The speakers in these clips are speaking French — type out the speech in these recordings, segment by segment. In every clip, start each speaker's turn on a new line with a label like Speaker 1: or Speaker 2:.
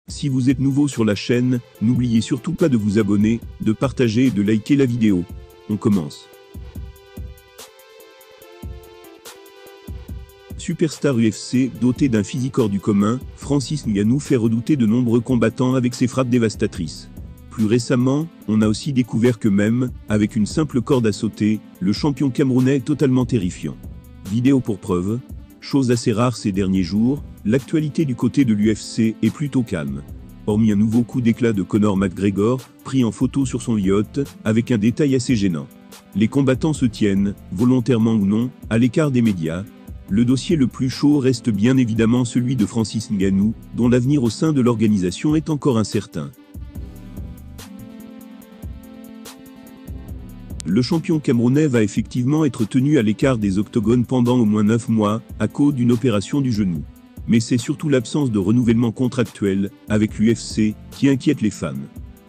Speaker 1: Si vous êtes nouveau sur la chaîne, n'oubliez surtout pas de vous abonner, de partager et de liker la vidéo. On commence. Superstar UFC, doté d'un physique hors du commun, Francis Ngannou fait redouter de nombreux combattants avec ses frappes dévastatrices. Plus récemment, on a aussi découvert que même, avec une simple corde à sauter, le champion camerounais est totalement terrifiant. Vidéo pour preuve. Chose assez rare ces derniers jours, l'actualité du côté de l'UFC est plutôt calme. Hormis un nouveau coup d'éclat de Conor McGregor, pris en photo sur son yacht, avec un détail assez gênant. Les combattants se tiennent, volontairement ou non, à l'écart des médias. Le dossier le plus chaud reste bien évidemment celui de Francis Ngannou, dont l'avenir au sein de l'organisation est encore incertain. Le champion camerounais va effectivement être tenu à l'écart des octogones pendant au moins 9 mois, à cause d'une opération du genou. Mais c'est surtout l'absence de renouvellement contractuel, avec l'UFC, qui inquiète les fans.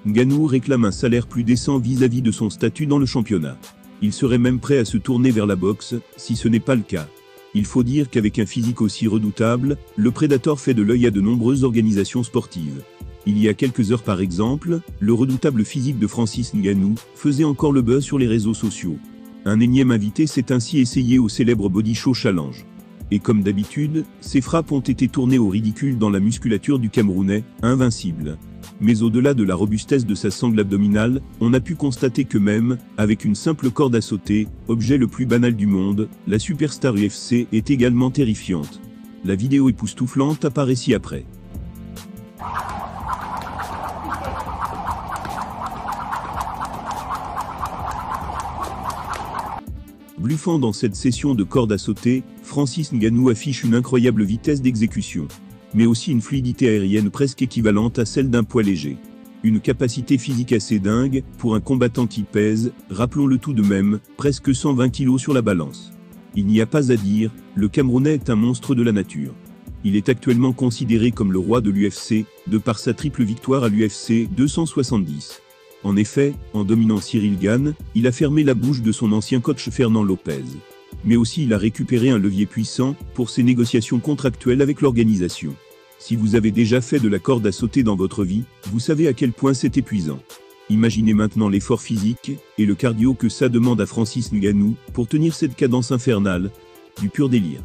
Speaker 1: Ngannou réclame un salaire plus décent vis-à-vis de son statut dans le championnat. Il serait même prêt à se tourner vers la boxe, si ce n'est pas le cas. Il faut dire qu'avec un physique aussi redoutable, le Predator fait de l'œil à de nombreuses organisations sportives. Il y a quelques heures par exemple, le redoutable physique de Francis Ngannou faisait encore le buzz sur les réseaux sociaux. Un énième invité s'est ainsi essayé au célèbre Body Show Challenge. Et comme d'habitude, ses frappes ont été tournées au ridicule dans la musculature du Camerounais, invincible. Mais au-delà de la robustesse de sa sangle abdominale, on a pu constater que même, avec une simple corde à sauter, objet le plus banal du monde, la superstar UFC est également terrifiante. La vidéo époustouflante apparaît ci-après. Bluffant dans cette session de corde à sauter, Francis Ngannou affiche une incroyable vitesse d'exécution, mais aussi une fluidité aérienne presque équivalente à celle d'un poids léger. Une capacité physique assez dingue, pour un combattant qui pèse, rappelons-le tout de même, presque 120 kg sur la balance. Il n'y a pas à dire, le Camerounais est un monstre de la nature. Il est actuellement considéré comme le roi de l'UFC, de par sa triple victoire à l'UFC 270. En effet, en dominant Cyril Gane, il a fermé la bouche de son ancien coach Fernand Lopez. Mais aussi il a récupéré un levier puissant pour ses négociations contractuelles avec l'organisation. Si vous avez déjà fait de la corde à sauter dans votre vie, vous savez à quel point c'est épuisant. Imaginez maintenant l'effort physique et le cardio que ça demande à Francis Ngannou pour tenir cette cadence infernale, du pur délire.